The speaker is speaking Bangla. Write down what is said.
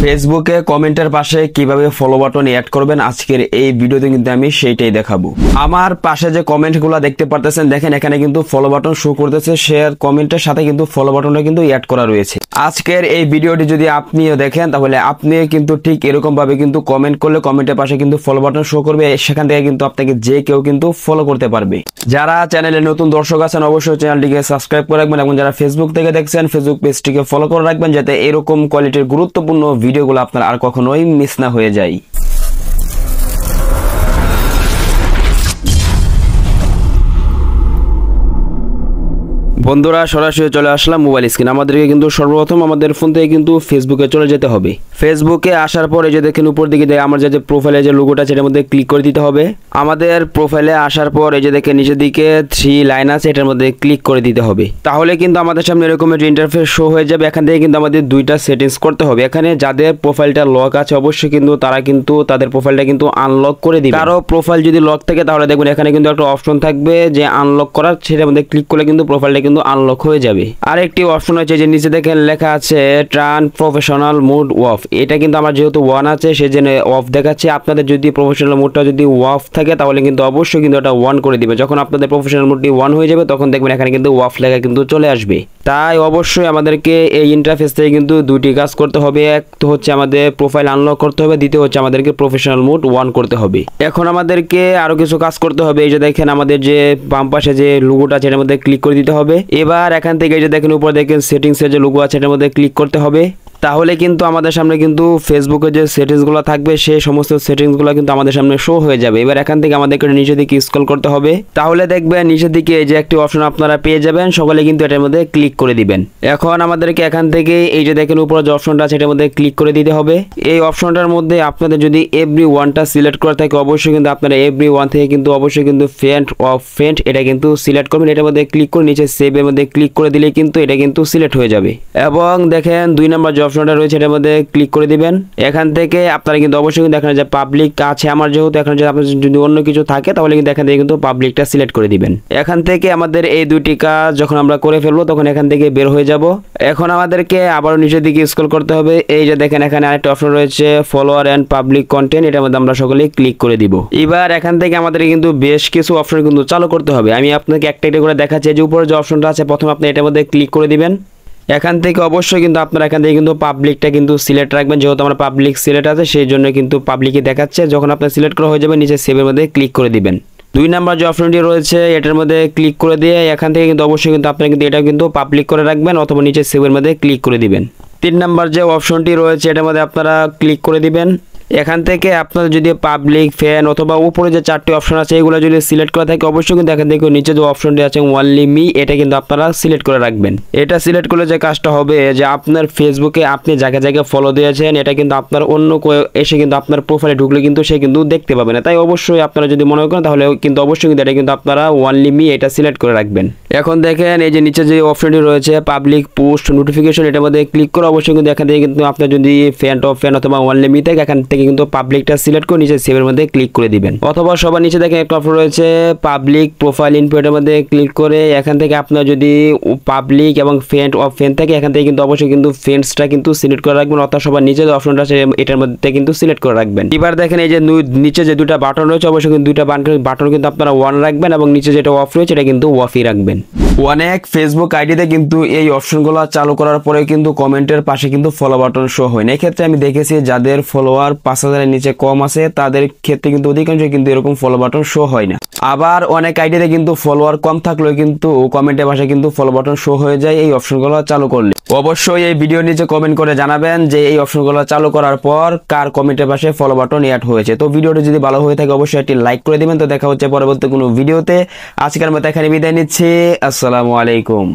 ফেসবুকে কমেন্টের পাশে কিভাবে ফলো বাটন অ্যাড করবেন আজকের এই ভিডিওতে কিন্তু আমি সেইটাই দেখাবো। আমার পাশে যে কমেন্টগুলো দেখতে পারতেছেন, দেখেন এখানে কিন্তু ফলো বাটন শো করতেছে, শেয়ার কমেন্টের সাথে কিন্তু ফলো বাটনটা কিন্তু অ্যাড করা রয়েছে। আজকের এই ভিডিওটি যদি আপনিও দেখেন তাহলে আপনিও কিন্তু ঠিক এরকম ভাবে কিন্তু কমেন্ট করলে কমেন্টের পাশে কিন্তু ফলো বাটন শো করবে, সেখান থেকে কিন্তু আপনাকে যে কেউ কিন্তু ফলো করতে পারবে। যারা চ্যানেলে নতুন দর্শক আছেন অবশ্যই চ্যানেলটিকে সাবস্ক্রাইব করে রাখবেন এবং যারা ফেসবুক থেকে দেখছেন ফেসবুক পেজটিকে ফলো করে রাখবেন, যাতে এরকম কোয়ালিটির গুরুত্বপূর্ণ ভিডিওগুলো আপনার আর কখনোই মিস না হয়ে যায়। বন্ধুরা, সরাসরি চলে আসলাম মোবাইল স্ক্রিন। আমাদেরকে কিন্তু সর্বপ্রথম আমাদের ফোন থেকে কিন্তু ফেসবুকে চলে যেতে হবে। ফেসবুকে আসার পরে যে দেখেন উপর দিকে আমার যে প্রোফাইলে যে লোগোটা আছে এটার মধ্যে ক্লিক করে দিতে হবে। আমাদের প্রোফাইলে আসার পর এই যে দেখেন নিচের দিকে 3 লাইন আছে, এটার মধ্যে ক্লিক করে দিতে হবে। তাহলে কিন্তু আমাদের সামনে এরকম একটা ইন্টারফেস শো হয়ে যাবে। এখান থেকে কিন্তু আমাদের দুইটা সেটিংস করতে হবে। এখানে যাদের প্রোফাইলটা লক আছে অবশ্যই কিন্তু তারা কিন্তু তাদের প্রোফাইলটা কিন্তু আনলক করে দিবে। কারো প্রোফাইল যদি লক থাকে তাহলে দেখবেন এখানে কিন্তু একটা অপশন থাকবে যে আনলক করার, সেটার মধ্যে ক্লিক করলে কিন্তু প্রোফাইলটা কিন্তু আনলক হয়ে যাবে। আর একটি অপশন আছে যে নিচে দেখেন লেখা আছে টার্ন প্রফেশনাল মোড অফ। এটা কিন্তু আমার যেহেতু অন আছে সেজন্য অফ দেখাচ্ছে। আপনাদের যদি প্রফেশনাল মোডটা যদি অফ থাকে তাহলে কিন্তু অবশ্যই কিন্তু এটা অন করে দিবে। যখন আপনাদের প্রফেশনাল মোডটি অন হয়ে যাবে তখন দেখবেন এখানে কিন্তু অফ লেখা কিন্তু চলে আসবে। তাই অবশ্যই আমাদেরকে এই ইন্টারফেস থেকে কিন্তু দুইটি কাজ করতে হবে। এক তো হচ্ছে আমাদের প্রোফাইল আনলক করতে হবে, দ্বিতীয় হচ্ছে আমাদেরকে প্রফেশনাল মোড অন করতে হবে। এখন আমাদেরকে আরো কিছু কাজ করতে হবে। এই যে দেখেন আমাদের যে বাম পাশে যে লোগোটা আছে এটার মধ্যে ক্লিক করে দিতে হবে। এবার এখান থেকে এই যে দেখেন উপরে দেখেন সেটিংস এর যে লোগো আছে এটার মধ্যে ক্লিক করতে হবে। তাহলে কিন্তু আমাদের সামনে কিন্তু ফেসবুকের যে সেটিংসগুলো থাকবে সেই সমস্ত সেটিংসগুলো কিন্তু আমাদের সামনে শো হয়ে যাবে। এবার এখান থেকে আমাদেরকে নিচের দিকে স্ক্রল করতে হবে। তাহলে দেখবেন নিচের দিকে এই যে একটি অপশন আপনারা পেয়ে যাবেন, সকলে কিন্তু এটার মধ্যে ক্লিক করে দিবেন। এখন আমাদেরকে এখান থেকে এই যে দেখেন উপরে যে অপশনটা আছে এটার মধ্যে ক্লিক করে দিতে হবে। এই অপশনটার মধ্যে আপনাদের যদি এভরি ওয়ানটা সিলেক্ট করা থাকে অবশ্যই কিন্তু আপনারা এভরি ওয়ান থেকে কিন্তু অবশ্যই কিন্তু ফ্রেন্ড অফ ফ্রেন্ড এটা কিন্তু সিলেক্ট করবেন। এটার মধ্যে ক্লিক করে নিচে সেভ এর মধ্যে ক্লিক করে দিলে কিন্তু এটা কিন্তু সিলেক্ট হয়ে যাবে। এবং দেখেন 2 নম্বর যে অপশনটা রয়েছে এটার মধ্যে ক্লিক করে দিবেন। এখান থেকে আপনারা কিন্তু অবশ্যই কিন্তু এখানে যে পাবলিক আছে, আমার যেহেতু এখানে যদি আপনার যদি অন্য কিছু থাকে তাহলে কিন্তু এখান থেকে কিন্তু পাবলিকটা সিলেক্ট করে দিবেন। এখান থেকে আমাদের এই দুটি কাজ যখন আমরা করে ফেলবো তখন এখান থেকে বের হয়ে যাব। এখন আমাদেরকে আবার নিচের দিকে স্ক্রল করতে হবে। এই যে দেখেন এখানে আরেকটা অপশন রয়েছে ফলোয়ার এন্ড পাবলিক কন্টেন্ট, এটার মধ্যে আমরা সকলে ক্লিক করে দিব। এবার এখান থেকে আমাদের কিন্তু বেশ কিছু অপশন কিন্তু চালু করতে হবে। আমি আপনাকে একটা একটা করে দেখাচ্ছি। যে উপরে যে অপশনটা আছে প্রথমে আপনি এটার মধ্যে ক্লিক করে দিবেন। এখান থেকে অবশ্যই কিন্তু আপনারা এখান থেকে কিন্তু পাবলিকটা কিন্তু সিলেক্ট রাখবেন। যেহেতু আমরা পাবলিক সিলেক্ট আছে সেই জন্য কিন্তু পাবলিকই দেখাচ্ছে। যখন আপনার সিলেক্ট করা হয়ে যাবে নিচে সেভের মধ্যে ক্লিক করে দিবেন। 2 নম্বর যে অপশনটি রয়েছে এটার মধ্যে ক্লিক করে দিয়ে এখান থেকে কিন্তু অবশ্যই কিন্তু আপনারা কিন্তু এটা কিন্তু পাবলিক করে রাখবেন অথবা নিচে সেভের মধ্যে ক্লিক করে দিবেন। 3 নম্বর যে অপশনটি রয়েছে এটার মধ্যে আপনারা ক্লিক করে দিবেন। এখান থেকে আপনাদের যদি পাবলিক ফ্যান অথবা উপরে যে 4টি অপশন আছে এগুলো যদি সিলেক্ট করা থাকে অবশ্যই কিন্তু এখান থেকে নিচে যে অপশনটি আছে ওনলি মি এটা কিন্তু আপনারা সিলেক্ট করে রাখবেন। এটা সিলেক্ট করলে যে কাজটা হবে যে আপনার ফেসবুকে আপনি জায়গায় জায়গায় ফলো দিয়েছেন এটা কিন্তু আপনার অন্য এসে কিন্তু আপনার প্রোফাইলে ঢুকলে কিন্তু সে কিন্তু দেখতে পাবে না। তাই অবশ্যই আপনারা যদি মনে করেন তাহলে কিন্তু অবশ্যই কিন্তু এটা কিন্তু আপনারা ওনলি মি এটা সিলেক্ট করে রাখবেন। এখন দেখেন এই যে নিচে যে অপশনটি রয়েছে পাবলিক পোস্ট নোটিফিকেশন এটার মধ্যে ক্লিক করে অবশ্যই কিন্তু এখান থেকে কিন্তু আপনার যদি ফ্যান অফ ফ্যান অথবা ওনলি মি থাকে এখান থেকে কিন্তু পাবলিকটা সিলেক্ট করে নিচে সেভের মধ্যে ক্লিক করে দিবেন। অথবা সবার নিচে দেখেন একটা অপশন রয়েছে পাবলিক প্রোফাইল ইনফো এর মধ্যে ক্লিক করে এখান থেকে আপনার যদি পাবলিক এবং ফ্রেন্ড অফ ফ্রেন্ড থাকে এখান থেকে কিন্তু অবশ্যই কিন্তু ফ্রেন্ডসটা কিন্তু সিলেক্ট করে রাখবেন। অথবা সবার নিচে যে অপশনটা আছে এটার মধ্যে কিন্তু সিলেক্ট করে রাখবেন। এবার দেখেন এই যে নিচে যে দুটো বাটন রয়েছে অবশ্যই কিন্তু দুটো বাটন কিন্তু আপনারা অন রাখবেন এবং নিচে যেটা অফ রয়েছে এটা কিন্তু অফই রাখবেন। অনেক ফেসবুক আইডিতে কিন্তু এই অপশনগুলো চালু করার পরে কিন্তু কমেন্টের পাশে কিন্তু ফলো বাটন শো হয় না। এক্ষেত্রে আমি দেখেছি যাদের ফলোয়ার 5000 এর নিচে কম আছে তাদের ক্ষেত্রে কিন্তু অধিকাংশ কিন্তু এরকম ফলো বাটন শো হয় না। আবার অনেক আইডিতে কিন্তু ফলোয়ার কম থাকলেও কিন্তু কমেন্টের পাশে কিন্তু ফলো বাটন শো হয়ে যায় এই অপশনগুলো চালু করলে। অবশ্যই এই ভিডিওর নিচে কমেন্ট করে জানাবেন যে এই অপশনগুলো চালু করার পর কার কমেন্টের পাশে ফলো বাটন অ্যাড হয়েছে। তো ভিডিওটি যদি ভালো হয়ে থাকে অবশ্যই একটি লাইক করে দিবেন। তো দেখা হচ্ছে পরবর্তী কোনো ভিডিওতে। আজকের মতো এখানে বিদায় নিচ্ছি। আসসালামু আলাইকুম।